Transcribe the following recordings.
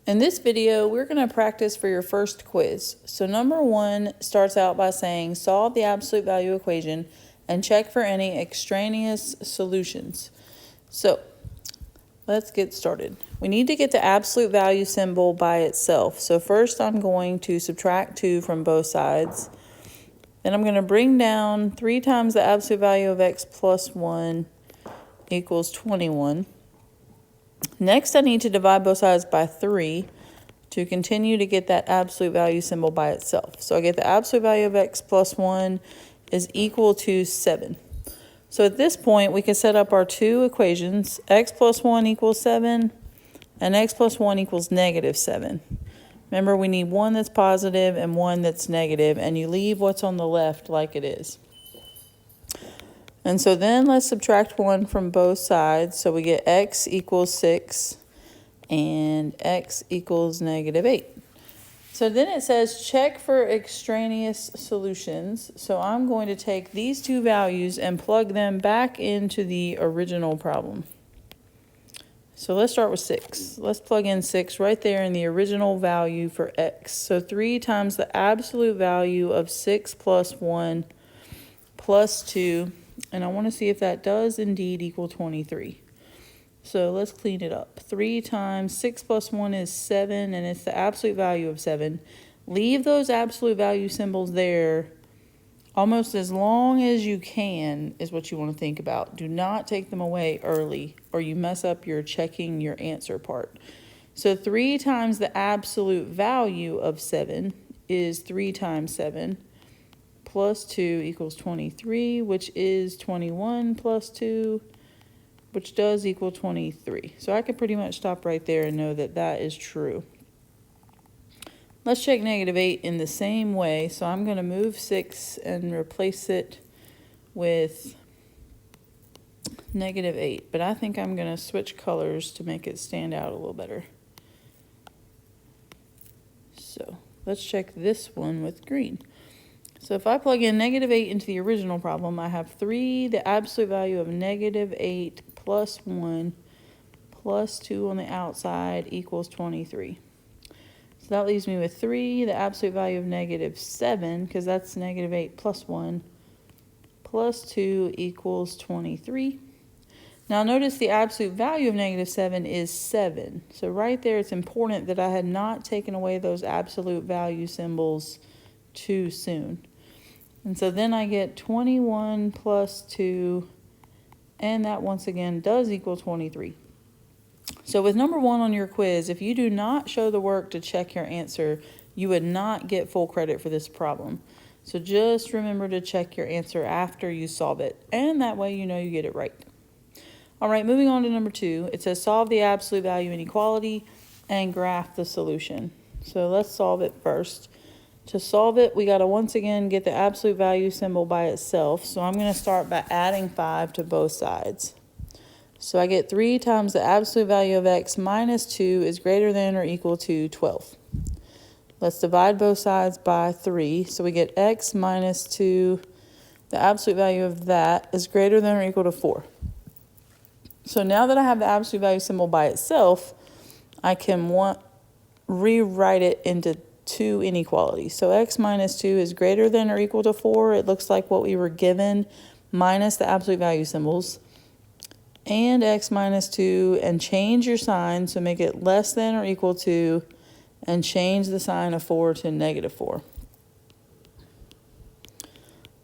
In this video, we're going to practice for your first quiz. So number 1 starts out by saying solve the absolute value equation and check for any extraneous solutions. So let's get started. We need to get the absolute value symbol by itself. So first I'm going to subtract 2 from both sides. Then I'm going to bring down 3 times the absolute value of x plus 1 equals 21. Next, I need to divide both sides by 3 to continue to get that absolute value symbol by itself. So I get the absolute value of x plus 1 is equal to 7. So at this point, we can set up our two equations. X plus 1 equals 7, and x plus 1 equals negative 7. Remember, we need one that's positive and one that's negative, and you leave what's on the left like it is. And so then let's subtract 1 from both sides. So we get x equals 6 and x equals negative 8. So then it says check for extraneous solutions. So I'm going to take these two values and plug them back into the original problem. So let's start with 6. Let's plug in 6 right there in the original value for x. So 3 times the absolute value of 6 plus 1 plus 2. And I want to see if that does indeed equal 23. So let's clean it up. 3 times 6 plus 1 is 7, and it's the absolute value of 7. Leave those absolute value symbols there almost as long as you can is what you want to think about. Do not take them away early, or you mess up your checking your answer part. So 3 times the absolute value of 7 is 3 times 7. Plus 2 equals 23, which is 21 plus 2, which does equal 23. So I could pretty much stop right there and know that that is true. Let's check negative 8 in the same way. So I'm going to move 6 and replace it with negative 8. But I think I'm going to switch colors to make it stand out a little better. So let's check this one with green. So if I plug in negative 8 into the original problem, I have 3, the absolute value of negative 8 plus 1 plus 2 on the outside equals 23. So that leaves me with 3, the absolute value of negative 7, because that's negative 8 plus 1 plus 2 equals 23. Now notice the absolute value of negative 7 is 7. So right there it's important that I had not taken away those absolute value symbols too soon. And so then I get 21 plus 2, and that once again does equal 23. So with number 1 on your quiz, if you do not show the work to check your answer, you would not get full credit for this problem. So just remember to check your answer after you solve it, and that way you know you get it right. All right, moving on to number 2. It says solve the absolute value inequality and graph the solution. So let's solve it first. To solve it, we got to once again get the absolute value symbol by itself. So I'm going to start by adding 5 to both sides. So I get 3 times the absolute value of x minus 2 is greater than or equal to 12. Let's divide both sides by 3. So we get x minus 2, the absolute value of that is greater than or equal to 4. So now that I have the absolute value symbol by itself, I can rewrite it into 2 inequalities. So x minus 2 is greater than or equal to 4. It looks like what we were given minus the absolute value symbols. And x minus 2, and change your sign, so make it less than or equal to, and change the sign of 4 to negative 4.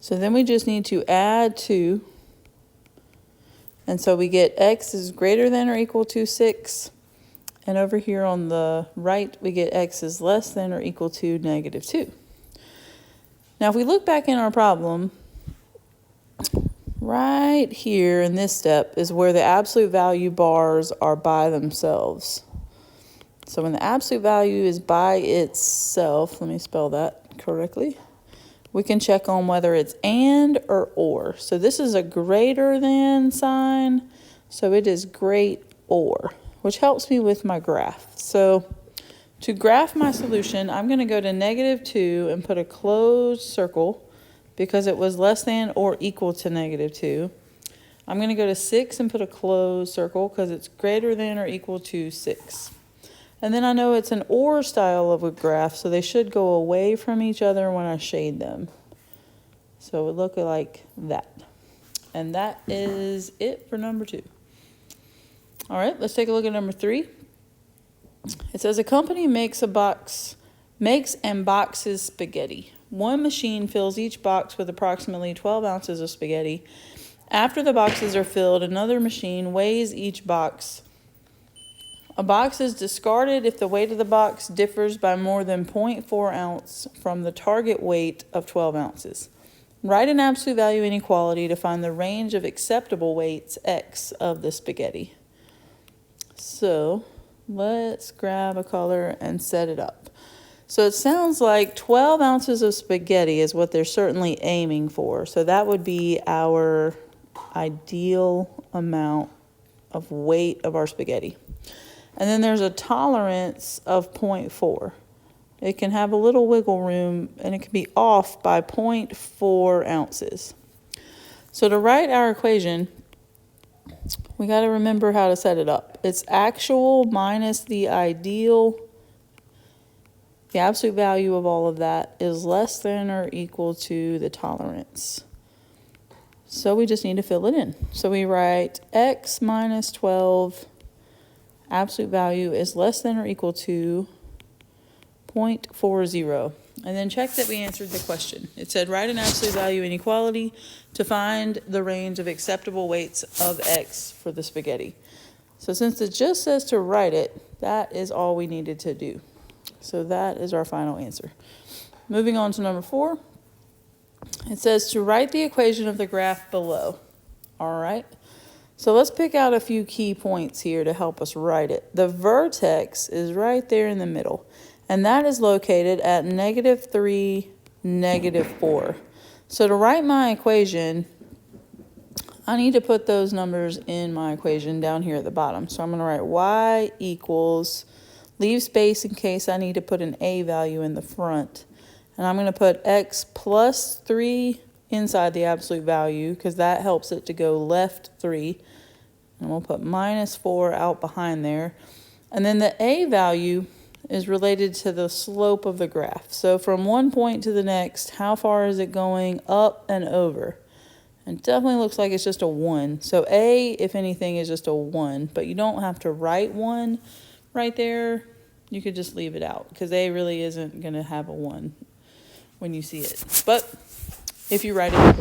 So then we just need to add 2. And so we get x is greater than or equal to 6. And over here on the right, we get x is less than or equal to negative 2. Now, if we look back in our problem, right here in this step is where the absolute value bars are by themselves. So when the absolute value is by itself, let me spell that correctly, we can check on whether it's and or. So this is a greater than sign, so it is great or, which helps me with my graph. So to graph my solution, I'm going to go to negative 2 and put a closed circle because it was less than or equal to negative 2. I'm going to go to 6 and put a closed circle because it's greater than or equal to 6. And then I know it's an or style of a graph, so they should go away from each other when I shade them. So it would look like that. And that is it for number 2. All right, let's take a look at number 3. It says a company makes and boxes spaghetti. One machine fills each box with approximately 12 ounces of spaghetti. After the boxes are filled, another machine weighs each box. A box is discarded if the weight of the box differs by more than 0.4 ounce from the target weight of 12 ounces. Write an absolute value inequality to find the range of acceptable weights X of the spaghetti. So let's grab a color and set it up. So it sounds like 12 ounces of spaghetti is what they're certainly aiming for. So that would be our ideal amount of weight of our spaghetti. And then there's a tolerance of 0.4. It can have a little wiggle room, and it can be off by 0.4 ounces. So to write our equation, we got to remember how to set it up. It's actual minus the ideal. The absolute value of all of that is less than or equal to the tolerance. So we just need to fill it in. So we write x minus 12, absolute value is less than or equal to 0.40. And then check that we answered the question. It said write an absolute value inequality to find the range of acceptable weights of x for the spaghetti. So since it just says to write it, that is all we needed to do. So that is our final answer. Moving on to number 4. It says to write the equation of the graph below. All right. So let's pick out a few key points here to help us write it. The vertex is right there in the middle, and that is located at -3, -4. So to write my equation, I need to put those numbers in my equation down here at the bottom. So I'm going to write y equals, leave space in case I need to put an a value in the front. And I'm going to put x plus 3 inside the absolute value because that helps it to go left 3. And we'll put -4 out behind there. And then the a value is related to the slope of the graph. So from one point to the next, how far is it going up and over? And it definitely looks like it's just a 1. So a, if anything, is just a 1. But you don't have to write 1 right there. You could just leave it out because a really isn't going to have a 1 when you see it. But if you write it,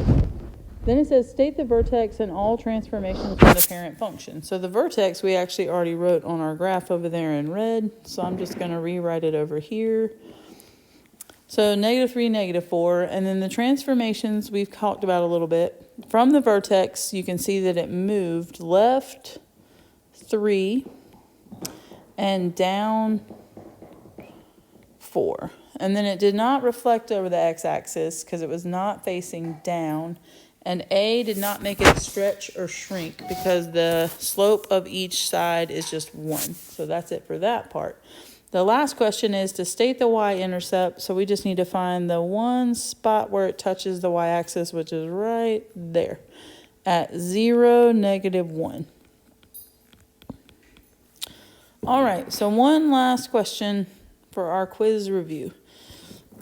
then it says state the vertex and all transformations from the parent function. So the vertex we actually already wrote on our graph over there in red. So I'm just going to rewrite it over here. So -3, -4, and then the transformations we've talked about a little bit. From the vertex, you can see that it moved left 3 and down 4. And then it did not reflect over the x-axis because it was not facing down. And A did not make it stretch or shrink because the slope of each side is just 1. So that's it for that part. The last question is to state the y-intercept. So we just need to find the one spot where it touches the y-axis, which is right there at 0, -1. All right, so one last question for our quiz review.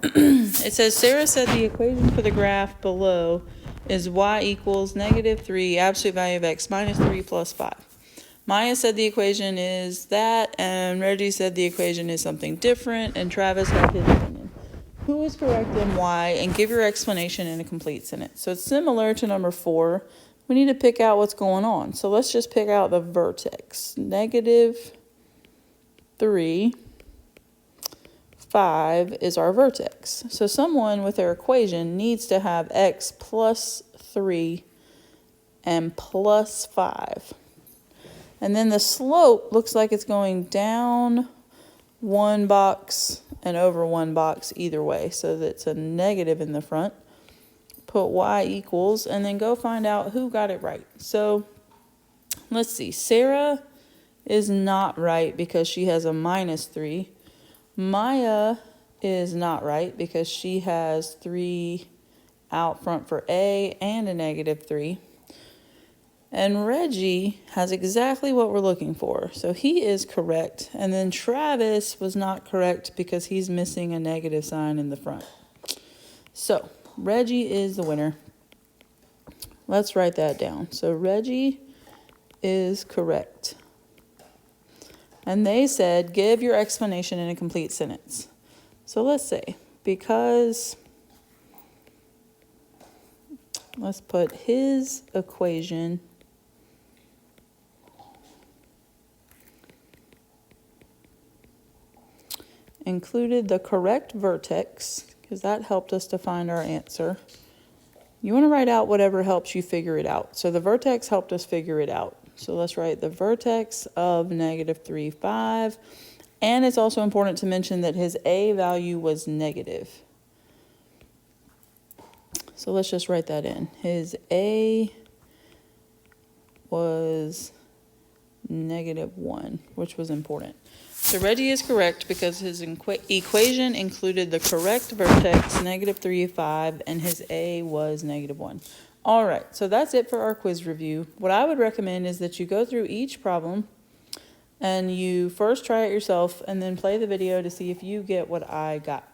It says Sarah said the equation for the graph below is y equals -3, absolute value of x minus 3 plus 5. Maya said the equation is that, and Reggie said the equation is something different, and Travis had his opinion. Who is correct and why, and give your explanation in a complete sentence. So it's similar to number 4. We need to pick out what's going on. So let's just pick out the vertex. -3. 5 is our vertex. So someone with their equation needs to have x plus 3 and plus 5. And then the slope looks like it's going down 1 box and over 1 box either way. So that's a negative in the front. Put y equals and then go find out who got it right. So let's see. Sarah is not right because she has a -3. Maya is not right because she has 3 out front for A and a -3. And Reggie has exactly what we're looking for. So he is correct. And then Travis was not correct because he's missing a negative sign in the front. So Reggie is the winner. Let's write that down. So Reggie is correct. And they said, give your explanation in a complete sentence. So let's say, because, let's put his equation included the correct vertex, because that helped us to find our answer. You want to write out whatever helps you figure it out. So the vertex helped us figure it out. So let's write the vertex of -3, 5. And it's also important to mention that his A value was negative. So let's just write that in. His A was -1, which was important. So Reggie is correct because his equation included the correct vertex, -3, 5, and his A was -1. All right, so that's it for our quiz review. What I would recommend is that you go through each problem and you first try it yourself and then play the video to see if you get what I got.